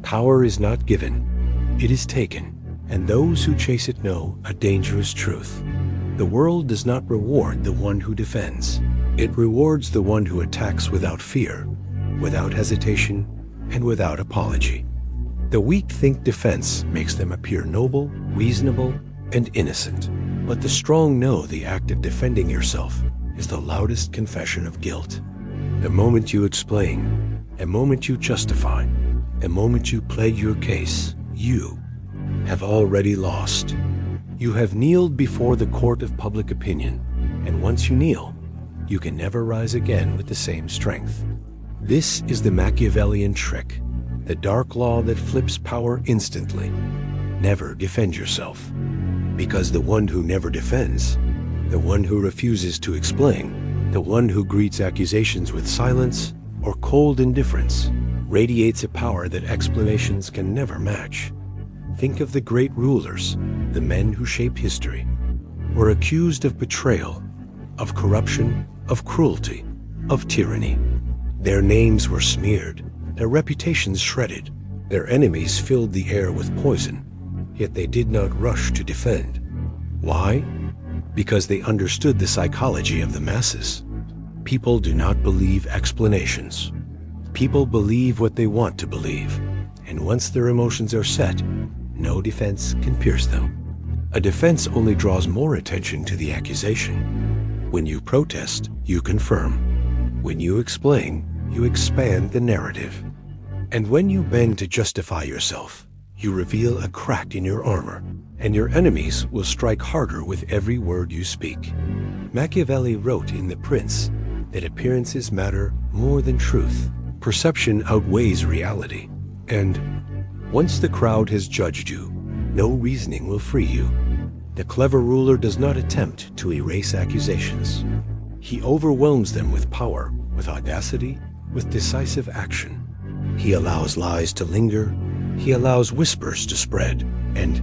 Power is not given, it is taken, and those who chase it know a dangerous truth. The world does not reward the one who defends. It rewards the one who attacks without fear, without hesitation, and without apology. The weak think defense makes them appear noble, reasonable, and innocent. But the strong know the act of defending yourself is the loudest confession of guilt. The moment you explain, the moment you justify, the moment you plead your case, you have already lost. You have kneeled before the court of public opinion, and once you kneel, you can never rise again with the same strength. This is the Machiavellian trick, the dark law that flips power instantly. Never defend yourself, because the one who never defends, the one who refuses to explain, the one who greets accusations with silence or cold indifference, radiates a power that explanations can never match. Think of the great rulers, the men who shaped history, were accused of betrayal, of corruption, of cruelty, of tyranny. Their names were smeared, their reputations shredded, their enemies filled the air with poison, yet they did not rush to defend. Why? Because they understood the psychology of the masses. People do not believe explanations. People believe what they want to believe, and once their emotions are set, no defense can pierce them. A defense only draws more attention to the accusation. When you protest, you confirm. When you explain, you expand the narrative. And when you bend to justify yourself, you reveal a crack in your armor, and your enemies will strike harder with every word you speak. Machiavelli wrote in The Prince that appearances matter more than truth. Perception outweighs reality, and once the crowd has judged you, no reasoning will free you. The clever ruler does not attempt to erase accusations. He overwhelms them with power, with audacity, with decisive action. He allows lies to linger, he allows whispers to spread, and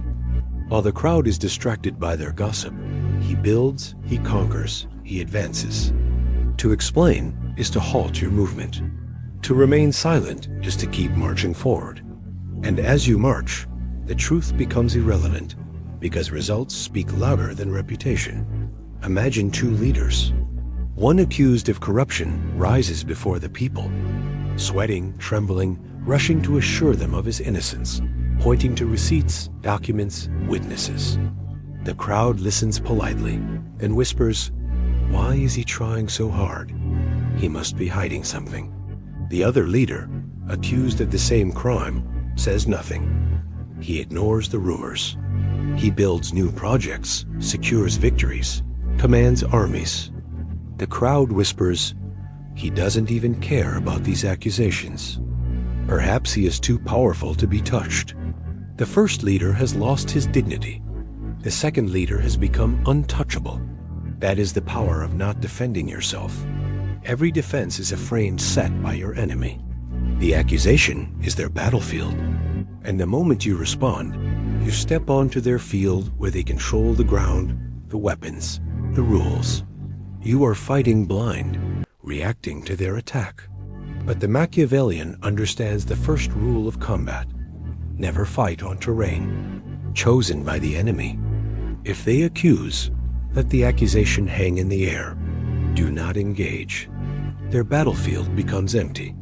while the crowd is distracted by their gossip, he builds, he conquers, he advances. To explain is to halt your movement. To remain silent is to keep marching forward. And as you march, the truth becomes irrelevant, because results speak louder than reputation. Imagine two leaders. One accused of corruption rises before the people, sweating, trembling, rushing to assure them of his innocence, pointing to receipts, documents, witnesses. The crowd listens politely, then whispers, "Why is he trying so hard? He must be hiding something." The other leader, accused of the same crime, says nothing. He ignores the rumors. He builds new projects, secures victories, commands armies. The crowd whispers, "He doesn't even care about these accusations. Perhaps he is too powerful to be touched." The first leader has lost his dignity. The second leader has become untouchable. That is the power of not defending yourself. Every defense is a frame set by your enemy. The accusation is their battlefield. And the moment you respond, you step onto their field where they control the ground, the weapons, the rules. You are fighting blind, reacting to their attack. But the Machiavellian understands the first rule of combat. Never fight on terrain chosen by the enemy. If they accuse, let the accusation hang in the air. Do not engage. Their battlefield becomes empty.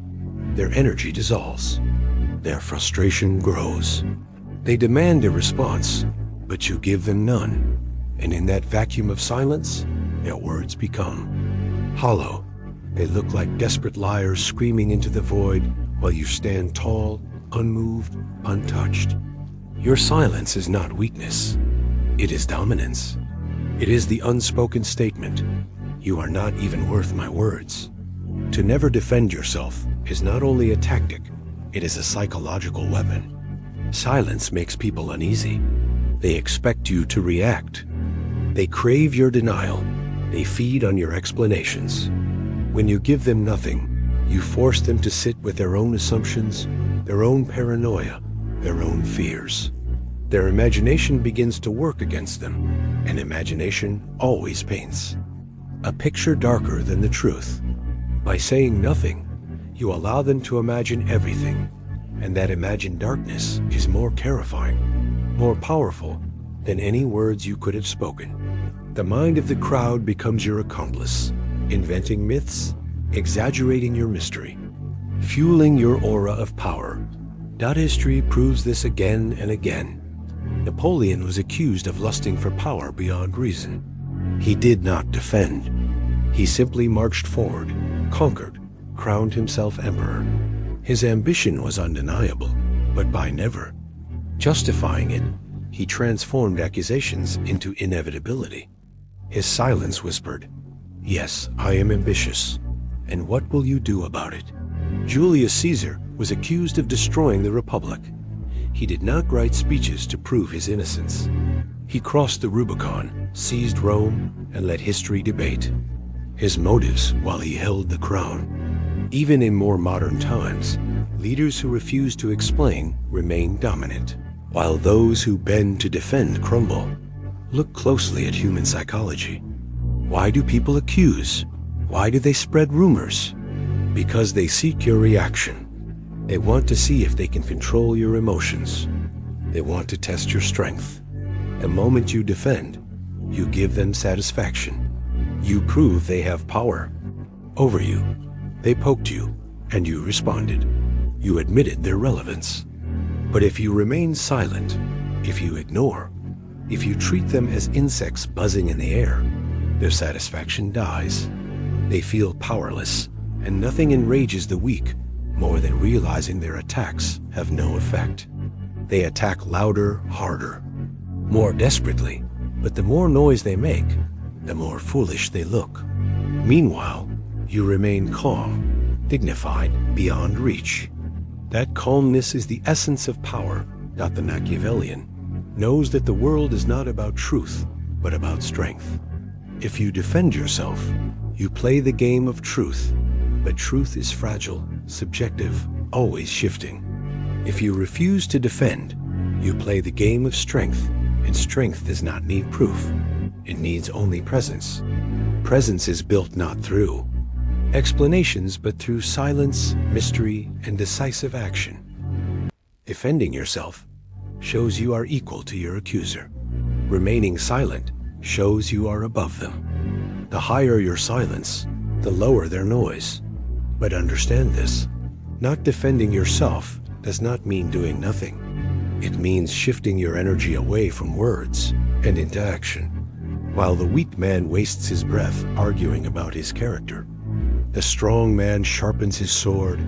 Their energy dissolves. Their frustration grows. They demand a response, but you give them none. And in that vacuum of silence, their words become hollow. They look like desperate liars screaming into the void while you stand tall, unmoved, untouched. Your silence is not weakness. It is dominance. It is the unspoken statement, "You are not even worth my words." To never defend yourself is not only a tactic, it is a psychological weapon. Silence makes people uneasy. They expect you to react. They crave your denial. They feed on your explanations. When you give them nothing, you force them to sit with their own assumptions, their own paranoia, their own fears. Their imagination begins to work against them, and imagination always paints a picture darker than the truth. By saying nothing, you allow them to imagine everything. and that imagined darkness is more terrifying, more powerful than any words you could have spoken. The mind of the crowd becomes your accomplice, inventing myths, exaggerating your mystery, fueling your aura of power. History proves this again and again. Napoleon was accused of lusting for power beyond reason. He did not defend. He simply marched forward, conquered, crowned himself emperor. His ambition was undeniable, but by never justifying it, he transformed accusations into inevitability. His silence whispered, "Yes, I am ambitious. And what will you do about it?" Julius Caesar was accused of destroying the Republic. He did not write speeches to prove his innocence. He crossed the Rubicon, seized Rome, and let history debate his motives while he held the crown. Even in more modern times, leaders who refuse to explain remain dominant, while those who bend to defend crumble. Look closely at human psychology. Why do people accuse? Why do they spread rumors? Because they seek your reaction. They want to see if they can control your emotions. They want to test your strength. The moment you defend, you give them satisfaction. You prove they have power over you. They poked you, and you responded. You admitted their relevance. But if you remain silent, if you ignore, if you treat them as insects buzzing in the air, their satisfaction dies. They feel powerless, and nothing enrages the weak more than realizing their attacks have no effect. They attack louder, harder, more desperately, but the more noise they make, the more foolish they look. Meanwhile, you remain calm, dignified, beyond reach. That calmness is the essence of power. The Machiavellian knows that the world is not about truth, but about strength. If you defend yourself, you play the game of truth, but truth is fragile, subjective, always shifting. If you refuse to defend, you play the game of strength, and strength does not need proof. It needs only presence. Presence is built not through explanations, but through silence, mystery, and decisive action. Defending yourself shows you are equal to your accuser. Remaining silent shows you are above them. The higher your silence, the lower their noise. But understand this, not defending yourself does not mean doing nothing. It means shifting your energy away from words and into action. While the weak man wastes his breath arguing about his character, the strong man sharpens his sword,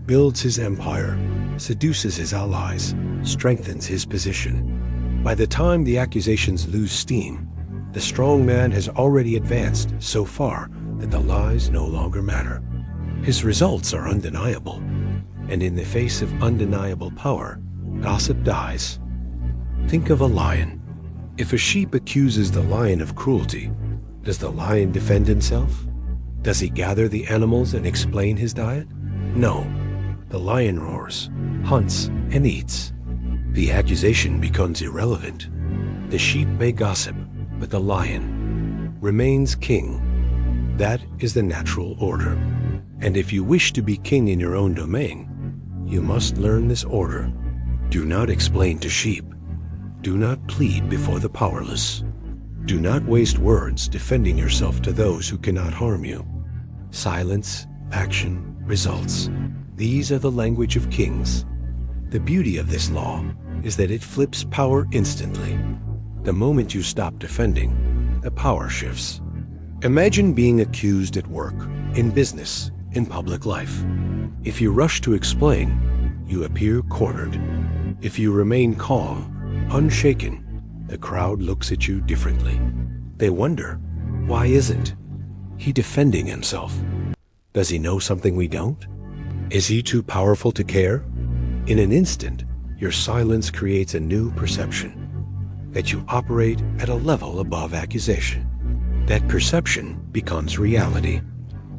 builds his empire, seduces his allies, strengthens his position. By the time the accusations lose steam, the strong man has already advanced so far that the lies no longer matter. His results are undeniable, and in the face of undeniable power, gossip dies. Think of a lion. If a sheep accuses the lion of cruelty, does the lion defend himself? Does he gather the animals and explain his diet? No. The lion roars, hunts, and eats. The accusation becomes irrelevant. The sheep may gossip, but the lion remains king. That is the natural order. And if you wish to be king in your own domain, you must learn this order. Do not explain to sheep. Do not plead before the powerless. Do not waste words defending yourself to those who cannot harm you. Silence, action, results. These are the language of kings. The beauty of this law is that it flips power instantly. The moment you stop defending, the power shifts. Imagine being accused at work, in business, in public life. If you rush to explain, you appear cornered. If you remain calm, unshaken, the crowd looks at you differently. They wonder, why isn't he defending himself? Does he know something we don't? Is he too powerful to care? In an instant, your silence creates a new perception, that you operate at a level above accusation. That perception becomes reality,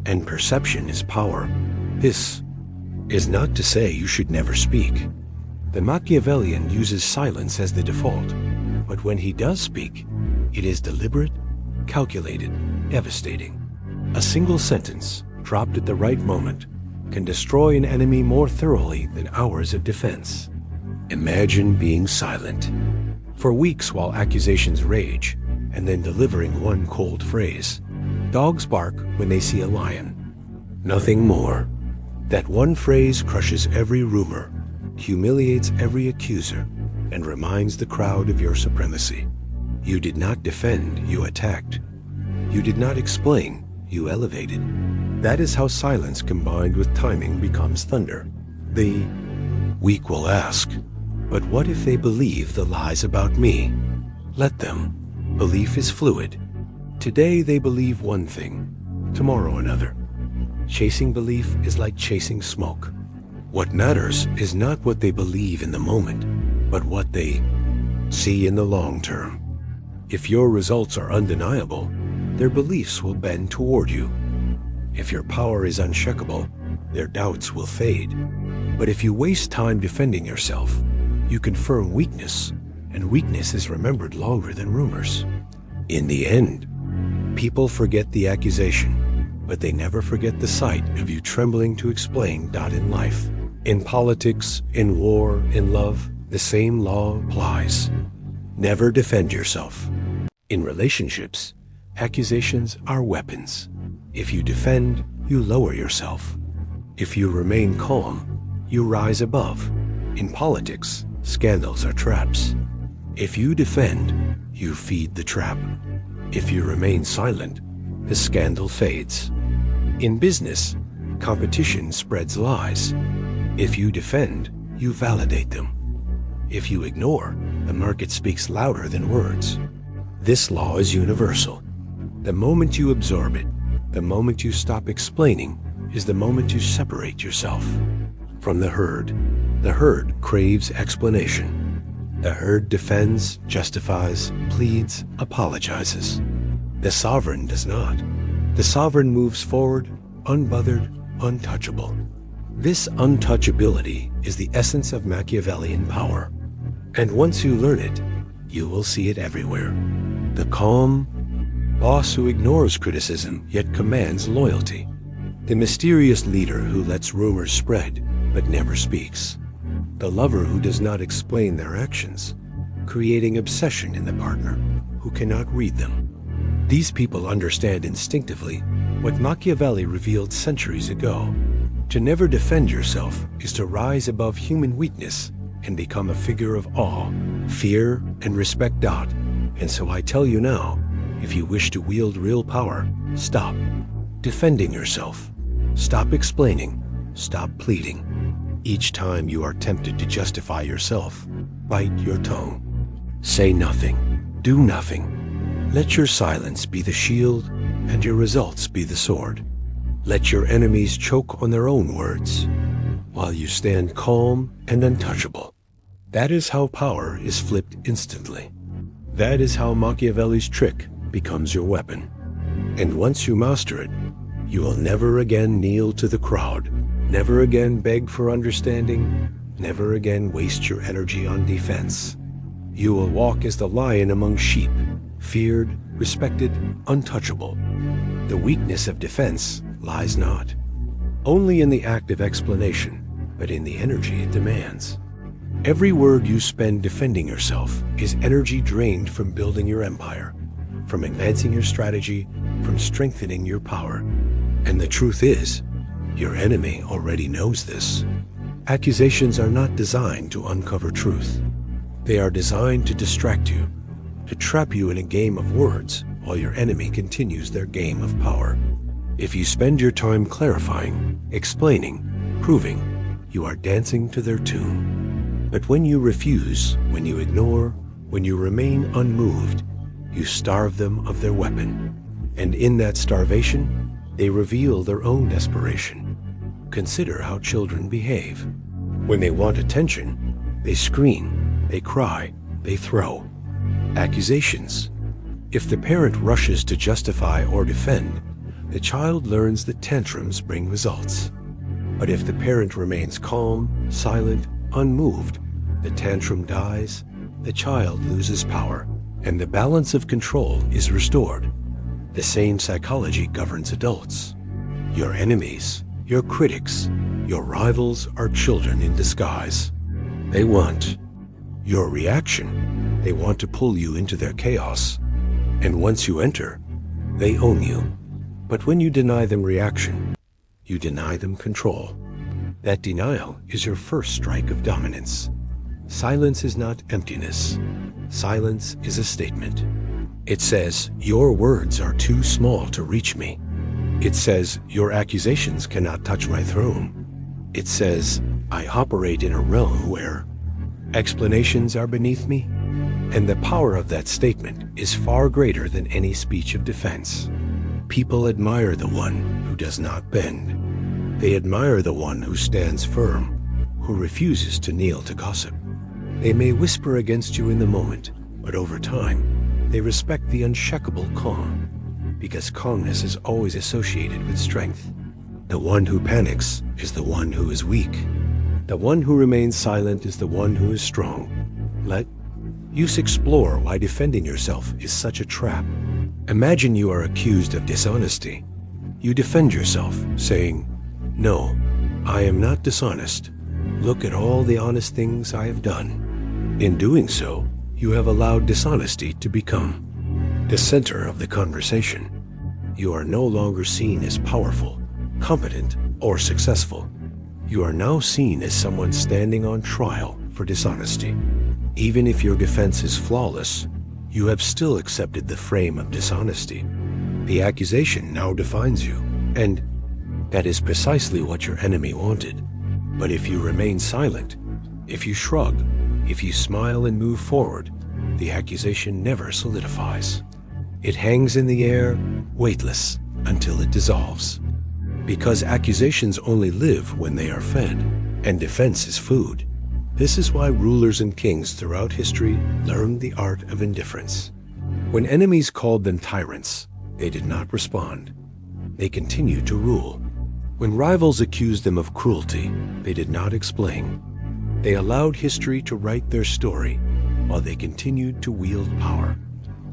and perception is power. This is not to say you should never speak. The Machiavellian uses silence as the default, but when he does speak, it is deliberate, calculated, devastating. A single sentence, dropped at the right moment, can destroy an enemy more thoroughly than hours of defense. Imagine being silent for weeks while accusations rage, and then delivering one cold phrase. Dogs bark when they see a lion. Nothing more. That one phrase crushes every rumor, humiliates every accuser, and reminds the crowd of your supremacy. You did not defend, you attacked. You did not explain, you elevated. That is how silence combined with timing becomes thunder. The weak will ask, but what if they believe the lies about me? Let them. Belief is fluid. Today they believe one thing, tomorrow another. Chasing belief is like chasing smoke. What matters is not what they believe in the moment, but what they see in the long term. If your results are undeniable, their beliefs will bend toward you. If your power is unshakable, their doubts will fade. But if you waste time defending yourself, you confirm weakness, and weakness is remembered longer than rumors. In the end, people forget the accusation, but they never forget the sight of you trembling to explain. In life, in politics, in war, in love, the same law applies. Never defend yourself. In relationships, accusations are weapons. If you defend, you lower yourself. If you remain calm, you rise above. In politics, scandals are traps. If you defend, you feed the trap. If you remain silent, the scandal fades. In business, competition spreads lies. If you defend, you validate them. If you ignore, the market speaks louder than words. This law is universal. The moment you absorb it, the moment you stop explaining, is the moment you separate yourself from the herd. The herd craves explanation. The herd defends, justifies, pleads, apologizes. The sovereign does not. The sovereign moves forward, unbothered, untouchable. This untouchability is the essence of Machiavellian power. And once you learn it, you will see it everywhere. The calm boss who ignores criticism yet commands loyalty. The mysterious leader who lets rumors spread but never speaks. The lover who does not explain their actions, creating obsession in the partner who cannot read them. These people understand instinctively what Machiavelli revealed centuries ago. To never defend yourself is to rise above human weakness and become a figure of awe, fear, and respect. And so I tell you now, if you wish to wield real power, stop defending yourself. Stop explaining. Stop pleading. Each time you are tempted to justify yourself, bite your tongue. Say nothing. Do nothing. Let your silence be the shield and your results be the sword. Let your enemies choke on their own words, while you stand calm and untouchable. That is how power is flipped instantly. That is how Machiavelli's trick becomes your weapon. And once you master it, you will never again kneel to the crowd, never again beg for understanding, never again waste your energy on defense. You will walk as the lion among sheep, feared, respected, untouchable. The weakness of defense lies not only in the act of explanation, but in the energy it demands. Every word you spend defending yourself is energy drained from building your empire, from advancing your strategy, from strengthening your power. And the truth is, your enemy already knows this. Accusations are not designed to uncover truth. They are designed to distract you, to trap you in a game of words while your enemy continues their game of power. If you spend your time clarifying, explaining, proving, you are dancing to their tune. But when you refuse, when you ignore, when you remain unmoved, you starve them of their weapon. And in that starvation, they reveal their own desperation. Consider how children behave. When they want attention, they scream, they cry, they throw. Accusations. If the parent rushes to justify or defend, the child learns that tantrums bring results. But if the parent remains calm, silent, unmoved, the tantrum dies, the child loses power, and the balance of control is restored. The same psychology governs adults. Your enemies, Your critics, your rivals are children in disguise. They want your reaction. They want to pull you into their chaos. And once you enter, they own you. But when you deny them reaction, you deny them control. That denial is your first strike of dominance. Silence is not emptiness. Silence is a statement. It says, your words are too small to reach me. It says, your accusations cannot touch my throne. It says, I operate in a realm where explanations are beneath me. And the power of that statement is far greater than any speech of defense. People admire the one who does not bend. They admire the one who stands firm, who refuses to kneel to gossip. They may whisper against you in the moment, but over time, they respect the unshakable calm, because calmness is always associated with strength. The one who panics is the one who is weak. The one who remains silent is the one who is strong. Let us explore why defending yourself is such a trap. Imagine you are accused of dishonesty. You defend yourself, saying, no, I am not dishonest. Look at all the honest things I have done. In doing so, you have allowed dishonesty to become the center of the conversation. You are no longer seen as powerful, competent, or successful. You are now seen as someone standing on trial for dishonesty. Even if your defense is flawless, you have still accepted the frame of dishonesty. The accusation now defines you, and that is precisely what your enemy wanted. But if you remain silent, if you shrug, if you smile and move forward, the accusation never solidifies. It hangs in the air, weightless, until it dissolves. Because accusations only live when they are fed, and defense is food. This is why rulers and kings throughout history learned the art of indifference. When enemies called them tyrants, they did not respond. They continued to rule. When rivals accused them of cruelty, they did not explain. They allowed history to write their story while they continued to wield power.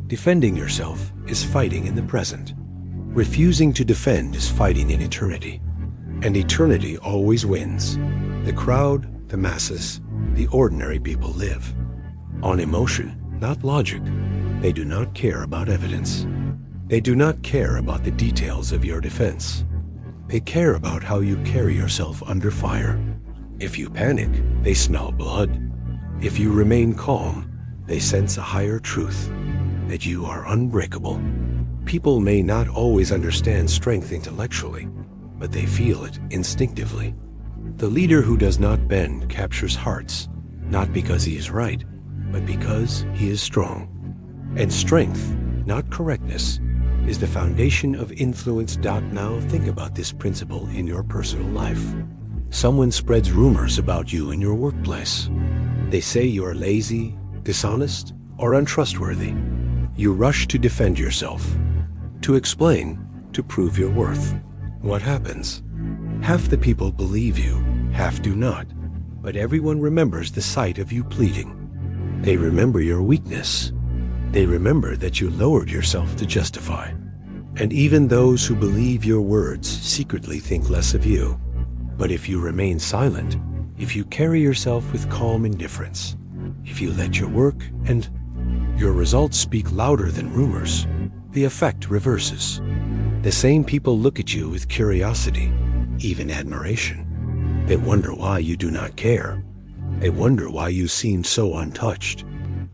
Defending yourself is fighting in the present. Refusing to defend is fighting in eternity. And eternity always wins. The crowd, the masses, the ordinary people live on emotion, not logic. They do not care about evidence. They do not care about the details of your defense. They care about how you carry yourself under fire. If you panic, they smell blood. If you remain calm, they sense a higher truth, that you are unbreakable. People may not always understand strength intellectually, but they feel it instinctively. The leader who does not bend captures hearts, not because he is right, but because he is strong. And strength, not correctness, is the foundation of influence. Now think about this principle in your personal life. Someone spreads rumors about you in your workplace. They say you are lazy, dishonest, or untrustworthy. You rush to defend yourself, to explain, to prove your worth. What happens? Half the people believe you, half do not. But everyone remembers the sight of you pleading. They remember your weakness. They remember that you lowered yourself to justify. And even those who believe your words secretly think less of you. But if you remain silent, if you carry yourself with calm indifference, if you let your work and your results speak louder than rumors, the effect reverses. The same people look at you with curiosity, even admiration. They wonder why you do not care. They wonder why you seem so untouched.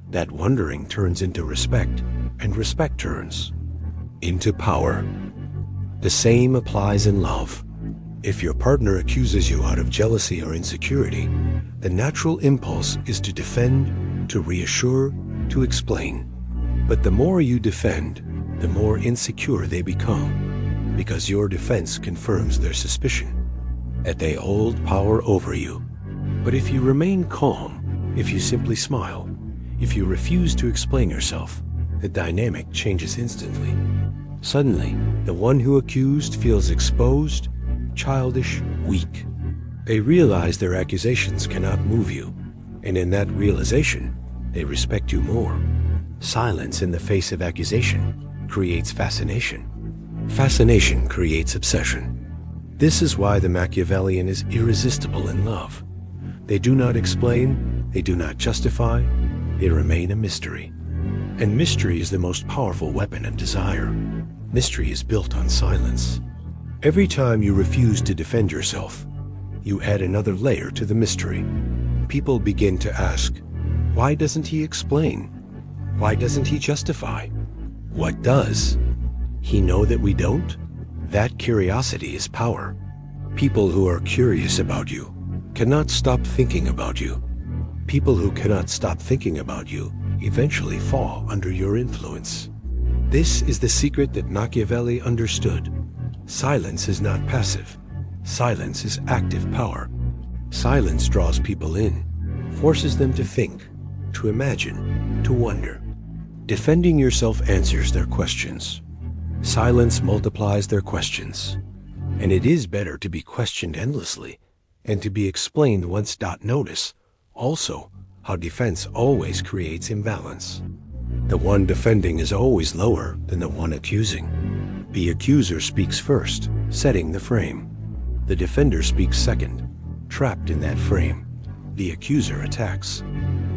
That wondering turns into respect, and respect turns into power. The same applies in love. If your partner accuses you out of jealousy or insecurity, the natural impulse is to defend, to reassure, to explain. But the more you defend, the more insecure they become, because your defense confirms their suspicion that they hold power over you. But if you remain calm, if you simply smile, if you refuse to explain yourself, the dynamic changes instantly. Suddenly, the one who accused feels exposed, childish, weak. They realize their accusations cannot move you, and in that realization, they respect you more. Silence in the face of accusation creates fascination. Fascination creates obsession. This is why the Machiavellian is irresistible in love. They do not explain, they do not justify, they remain a mystery. And mystery is the most powerful weapon of desire. Mystery is built on silence. Every time you refuse to defend yourself, you add another layer to the mystery. People begin to ask, why doesn't he explain? Why doesn't he justify? What does he know that we don't? That curiosity is power. People who are curious about you cannot stop thinking about you. People who cannot stop thinking about you eventually fall under your influence. This is the secret that Machiavelli understood. Silence is not passive. Silence is active power. Silence draws people in, forces them to think, to imagine, to wonder. Defending yourself answers their questions. Silence multiplies their questions. And it is better to be questioned endlessly and to be explained once. Notice also how defense always creates imbalance. The one defending is always lower than the one accusing. The accuser speaks first, setting the frame. The defender speaks second, trapped in that frame. The accuser attacks.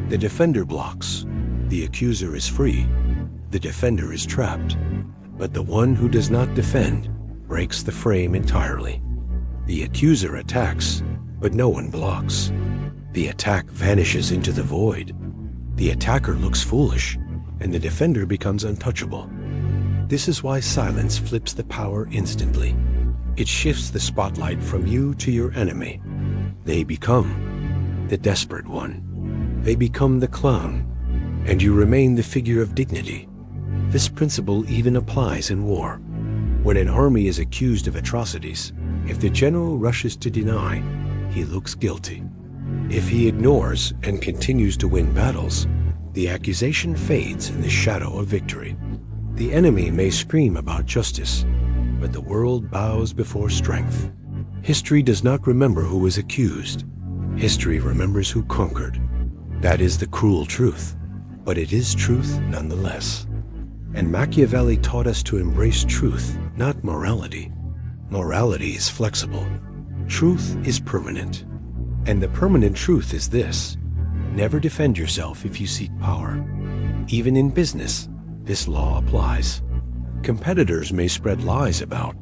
The defender blocks. The accuser is free. The defender is trapped. But the one who does not defend breaks the frame entirely. The accuser attacks, but no one blocks. The attack vanishes into the void. The attacker looks foolish, and the defender becomes untouchable. This is why silence flips the power instantly. It shifts the spotlight from you to your enemy. They become the desperate one. They become the clown, and you remain the figure of dignity. This principle even applies in war. When an army is accused of atrocities, if the general rushes to deny, he looks guilty. If he ignores and continues to win battles, the accusation fades in the shadow of victory. The enemy may scream about justice, but the world bows before strength. History does not remember who was accused. History remembers who conquered. That is the cruel truth, but it is truth nonetheless. And Machiavelli taught us to embrace truth, not morality. Morality is flexible. Truth is permanent. And the permanent truth is this: never defend yourself if you seek power. Even in business, this law applies. Competitors may spread lies about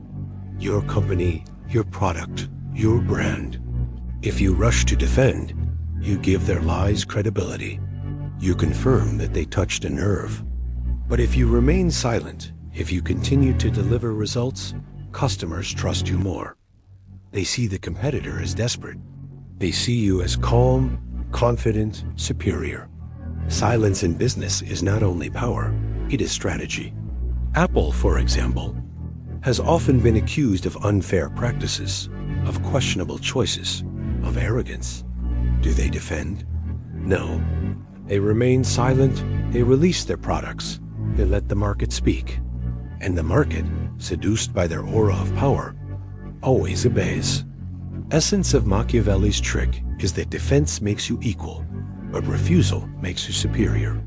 your company, your product, your brand. If you rush to defend, you give their lies credibility. You confirm that they touched a nerve. But if you remain silent, if you continue to deliver results, customers trust you more. They see the competitor as desperate. They see you as calm, confident, superior. Silence in business is not only power, it is strategy. Apple, for example, has often been accused of unfair practices, of questionable choices, of arrogance. Do they defend? No. They remain silent, they release their products, they let the market speak. And the market, seduced by their aura of power, always obeys. Essence of Machiavelli's trick is that defense makes you equal, but refusal makes you superior.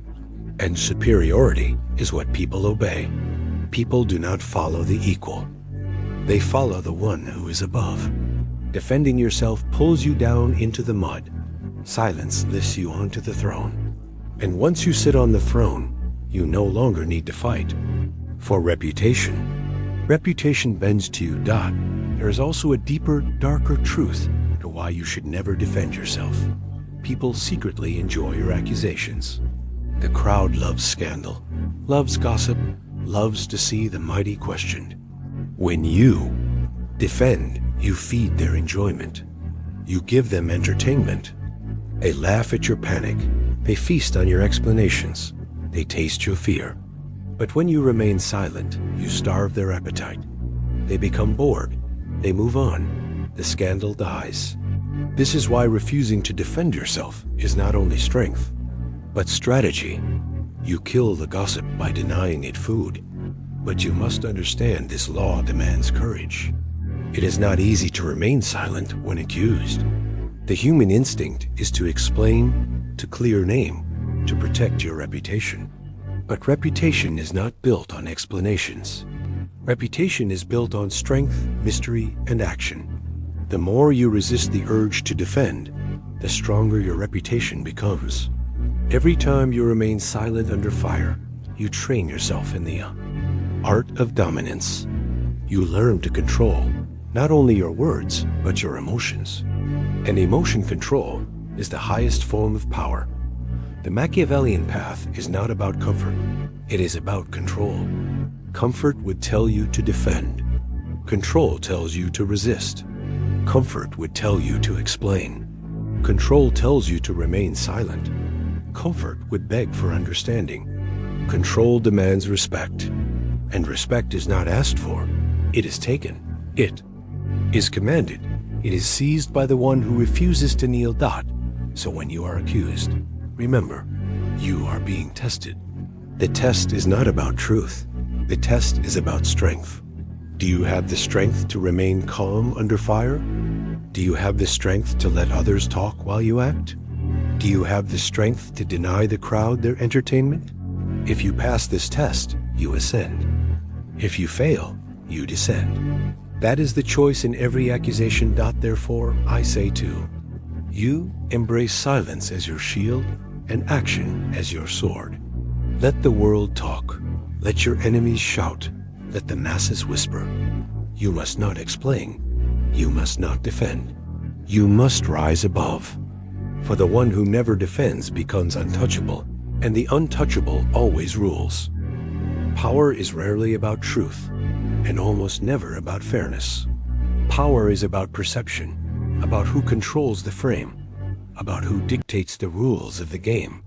And superiority is what people obey. People do not follow the equal. They follow the one who is above. Defending yourself pulls you down into the mud. Silence lifts you onto the throne. And once you sit on the throne, you no longer need to fight. For reputation. Reputation bends to you. There is also a deeper, darker truth to why you should never defend yourself. People secretly enjoy your accusations. The crowd loves scandal, loves gossip, loves to see the mighty questioned. When you defend, you feed their enjoyment. You give them entertainment. They laugh at your panic. They feast on your explanations. They taste your fear. But when you remain silent, you starve their appetite. They become bored. They move on. The scandal dies. This is why refusing to defend yourself is not only strength, but strategy. You kill the gossip by denying it food. But you must understand this law demands courage. It is not easy to remain silent when accused. The human instinct is to explain, to clear name, to protect your reputation. But reputation is not built on explanations. Reputation is built on strength, mystery, and action. The more you resist the urge to defend, the stronger your reputation becomes. Every time you remain silent under fire, you train yourself in the art of dominance. You learn to control not only your words, but your emotions. And emotion control is the highest form of power. The Machiavellian path is not about comfort. It is about control. Comfort would tell you to defend. Control tells you to resist. Comfort would tell you to explain. Control tells you to remain silent. Comfort would beg for understanding. Control demands respect. And respect is not asked for. It is taken. It is commanded. It is seized by the one who refuses to kneel. So when you are accused, remember, you are being tested. The test is not about truth. The test is about strength. Do you have the strength to remain calm under fire? Do you have the strength to let others talk while you act? Do you have the strength to deny the crowd their entertainment? If you pass this test, you ascend. If you fail, you descend. That is the choice in every accusation. Therefore, I say to you, embrace silence as your shield and action as your sword. Let the world talk. Let your enemies shout. Let the masses whisper. You must not explain. You must not defend. You must rise above. For the one who never defends becomes untouchable, and the untouchable always rules. Power is rarely about truth, and almost never about fairness. Power is about perception, about who controls the frame, about who dictates the rules of the game.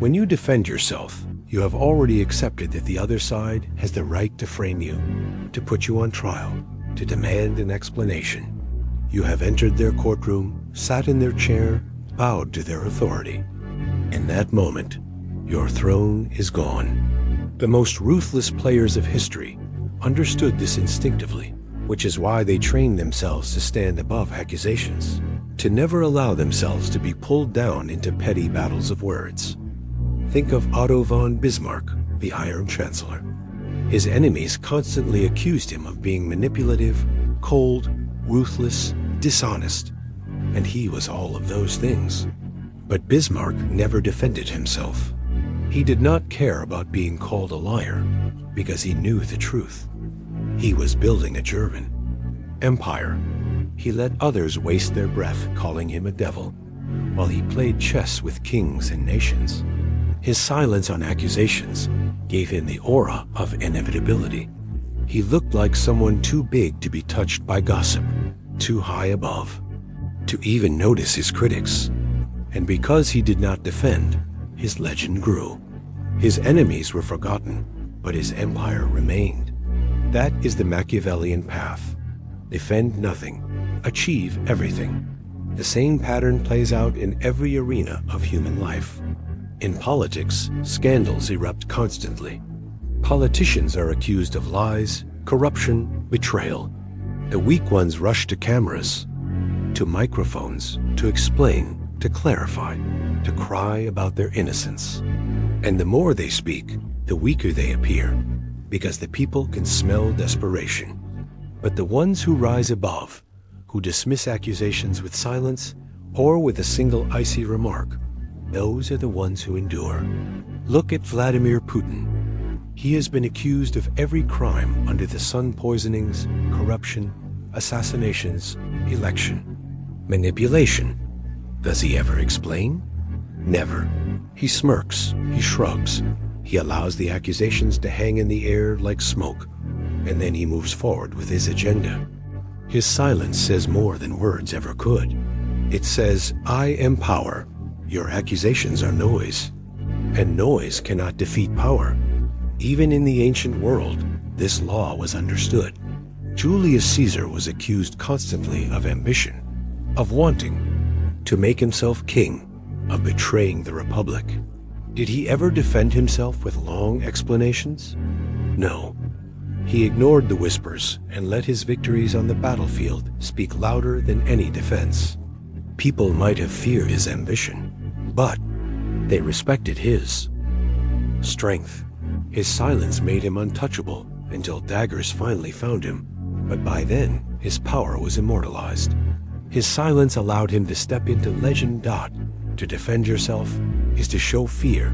When you defend yourself, you have already accepted that the other side has the right to frame you, to put you on trial, to demand an explanation. You have entered their courtroom, sat in their chair, bowed to their authority. In that moment, your throne is gone. The most ruthless players of history understood this instinctively, which is why they trained themselves to stand above accusations, to never allow themselves to be pulled down into petty battles of words. Think of Otto von Bismarck, the Iron Chancellor. His enemies constantly accused him of being manipulative, cold, ruthless, dishonest, and he was all of those things. But Bismarck never defended himself. He did not care about being called a liar, because he knew the truth. He was building a German empire. He let others waste their breath calling him a devil, while he played chess with kings and nations. His silence on accusations gave him the aura of inevitability. He looked like someone too big to be touched by gossip, too high above to even notice his critics. And because he did not defend, his legend grew. His enemies were forgotten, but his empire remained. That is the Machiavellian path. Defend nothing, achieve everything. The same pattern plays out in every arena of human life. In politics, scandals erupt constantly. Politicians are accused of lies, corruption, betrayal. The weak ones rush to cameras, to microphones, to explain, to clarify, to cry about their innocence. And the more they speak, the weaker they appear, because the people can smell desperation. But the ones who rise above, who dismiss accusations with silence or with a single icy remark, those are the ones who endure. Look at Vladimir Putin. He has been accused of every crime under the sun: poisonings, corruption, assassinations, election, manipulation. Does he ever explain? Never. He smirks, he shrugs, he allows the accusations to hang in the air like smoke, and then he moves forward with his agenda. His silence says more than words ever could. It says, I am power. Your accusations are noise, and noise cannot defeat power. Even in the ancient world, this law was understood. Julius Caesar was accused constantly of ambition, of wanting to make himself king, of betraying the republic. Did he ever defend himself with long explanations? No. He ignored the whispers and let his victories on the battlefield speak louder than any defense. People might have feared his ambition, but they respected his strength. His silence made him untouchable, until daggers finally found him, but by then his power was immortalized. His silence allowed him to step into legend. To defend yourself is to show fear,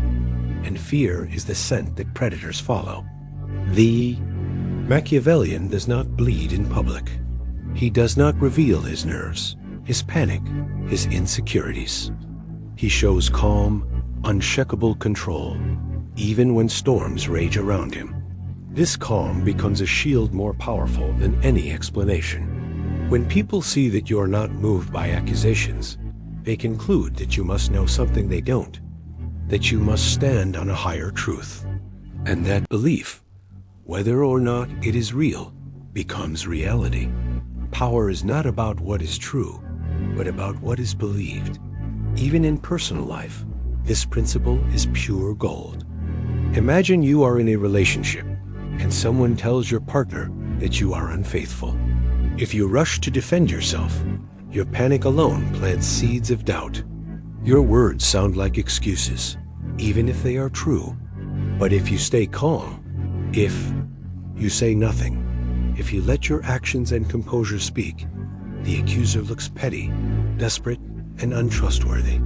and fear is the scent that predators follow. The Machiavellian does not bleed in public. He does not reveal his nerves, his panic, his insecurities. He shows calm, unshakable control, even when storms rage around him. This calm becomes a shield more powerful than any explanation. When people see that you are not moved by accusations, they conclude that you must know something they don't, that you must stand on a higher truth. And that belief, whether or not it is real, becomes reality. Power is not about what is true, but about what is believed. Even in personal life, this principle is pure gold. Imagine you are in a relationship and someone tells your partner that you are unfaithful. If you rush to defend yourself, your panic alone plants seeds of doubt. Your words sound like excuses, even if they are true. But if you stay calm, if you say nothing, if you let your actions and composure speak, the accuser looks petty, desperate, and untrustworthy.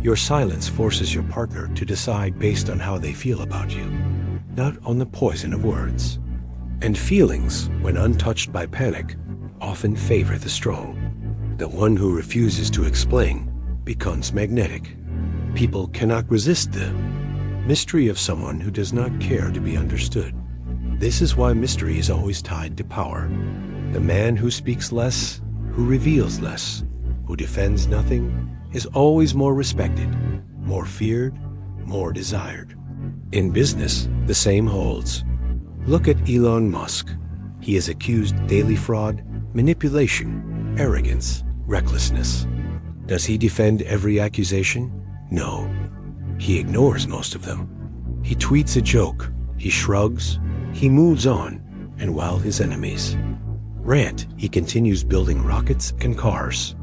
Your silence forces your partner to decide based on how they feel about you, not on the poison of words. And feelings, when untouched by panic, often favor the strong. The one who refuses to explain becomes magnetic. People cannot resist the mystery of someone who does not care to be understood. This is why mystery is always tied to power. The man who speaks less, who reveals less, who defends nothing, is always more respected, more feared, more desired. In business, the same holds. Look at Elon Musk. He is accused of daily fraud, manipulation, arrogance, recklessness. Does he defend every accusation? No. He ignores most of them. He tweets a joke, he shrugs, he moves on, and while his enemies rant, he continues building rockets and cars.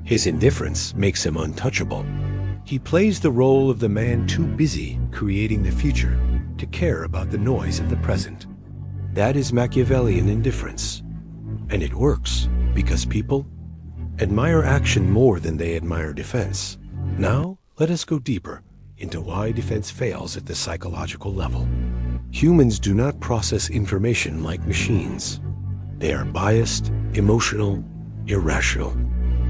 His indifference makes him untouchable. He plays the role of the man too busy creating the future to care about the noise of the present. That is Machiavellian indifference. And it works because people admire action more than they admire defense. Now, let us go deeper into why defense fails at the psychological level. Humans do not process information like machines. They are biased, emotional, irrational.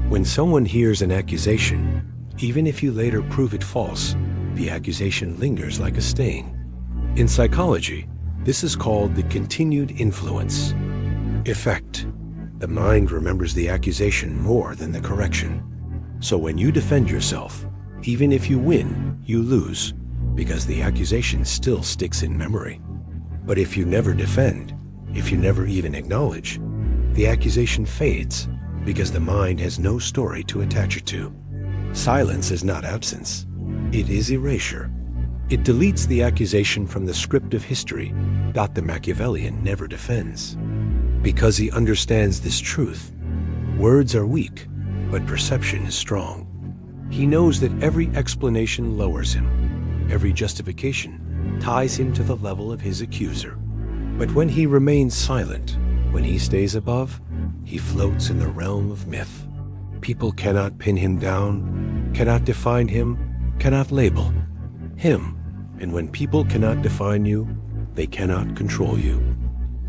When someone hears an accusation, even if you later prove it false, the accusation lingers like a stain. In psychology, this is called the continued influence effect. The mind remembers the accusation more than the correction. So when you defend yourself, even if you win, you lose, because the accusation still sticks in memory. But if you never defend, if you never even acknowledge, the accusation fades, because the mind has no story to attach it to. Silence is not absence. It is erasure. It deletes the accusation from the script of history. The Machiavellian never defends. Because he understands this truth. Words are weak, but perception is strong. He knows that every explanation lowers him. Every justification ties him to the level of his accuser. But when he remains silent, when he stays above, he floats in the realm of myth. People cannot pin him down, cannot define him, cannot label him. And when people cannot define you, they cannot control you.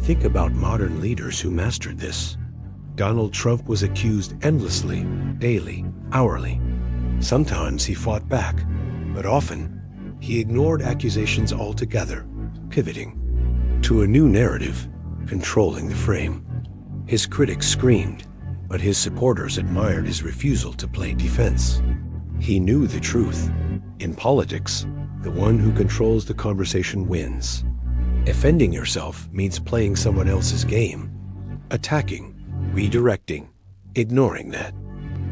Think about modern leaders who mastered this. Donald Trump was accused endlessly, daily, hourly. Sometimes he fought back, but often he ignored accusations altogether, pivoting to a new narrative, controlling the frame. His critics screamed, but his supporters admired his refusal to play defense. He knew the truth. In politics, the one who controls the conversation wins. Defending yourself means playing someone else's game. Attacking, redirecting, ignoring that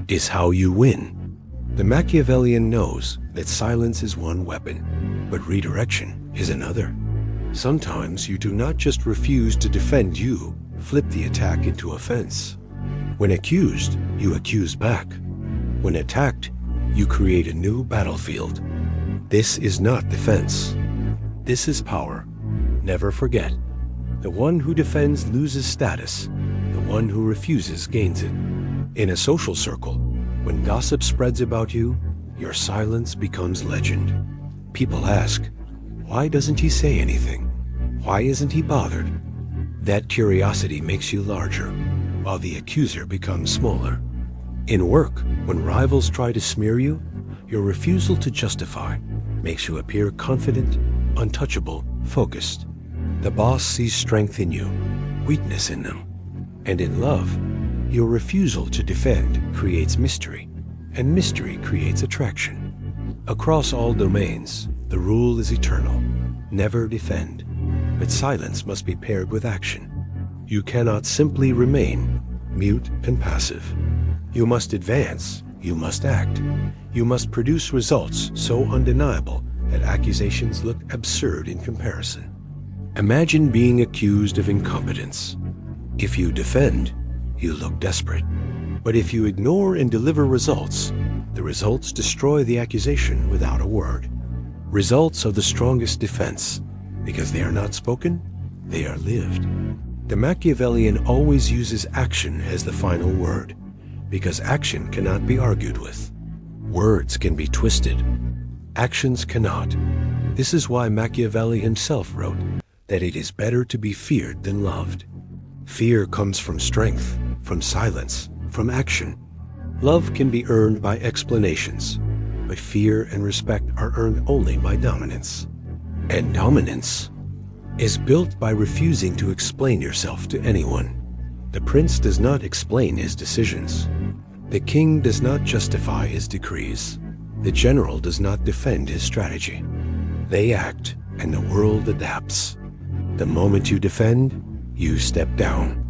is how you win. The Machiavellian knows that silence is one weapon, but redirection is another. Sometimes you do not just refuse to defend, you flip the attack into offense. When accused, you accuse back. When attacked, you create a new battlefield. This is not defense. This is power. Never forget, The one who defends loses status. The one who refuses gains it. In a social circle, when gossip spreads about you, your silence becomes legend. People ask, why doesn't he say anything? Why isn't he bothered? That curiosity makes you larger, while the accuser becomes smaller. In work, when rivals try to smear you, your refusal to justify makes you appear confident, untouchable, focused. The boss sees strength in you, weakness in them. And in love, your refusal to defend creates mystery, and mystery creates attraction. Across all domains, the rule is eternal. Never defend. But silence must be paired with action. You cannot simply remain mute and passive. You must advance. You must act. You must produce results so undeniable that accusations look absurd in comparison. Imagine being accused of incompetence. If you defend, you look desperate. But if you ignore and deliver results, the results destroy the accusation without a word. Results are the strongest defense, because they are not spoken, they are lived. The Machiavellian always uses action as the final word, because action cannot be argued with. Words can be twisted. Actions cannot. This is why Machiavelli himself wrote that it is better to be feared than loved. Fear comes from strength, from silence, from action. Love can be earned by explanations, but fear and respect are earned only by dominance. And dominance is built by refusing to explain yourself to anyone. The prince does not explain his decisions. The king does not justify his decrees. The general does not defend his strategy. They act, and the world adapts. The moment you defend, you step down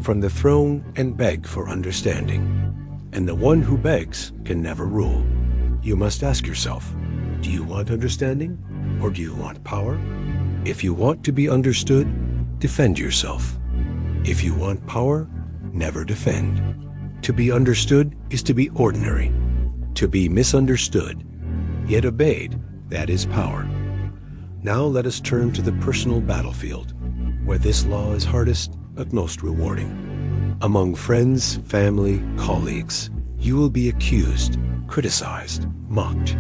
from the throne and beg for understanding. And the one who begs can never rule. You must ask yourself, do you want understanding or do you want power? If you want to be understood, defend yourself. If you want power, never defend. To be understood is to be ordinary. To be misunderstood, yet obeyed, that is power. Now let us turn to the personal battlefield, where this law is hardest but most rewarding. Among friends, family, colleagues, you will be accused, criticized, mocked.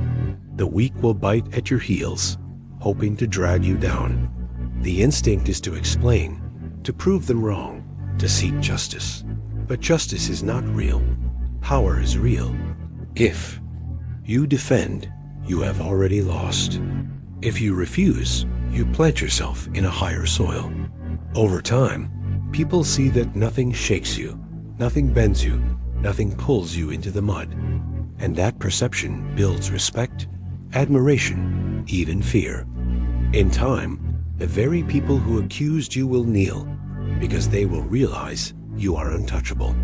The weak will bite at your heels, hoping to drag you down. The instinct is to explain, to prove them wrong, to seek justice. But justice is not real. Power is real. If you defend, you have already lost. If you refuse, you plant yourself in a higher soil. Over time, people see that nothing shakes you, nothing bends you, nothing pulls you into the mud. And that perception builds respect, admiration, even fear. In time, the very people who accused you will kneel, because they will realize you are untouchable.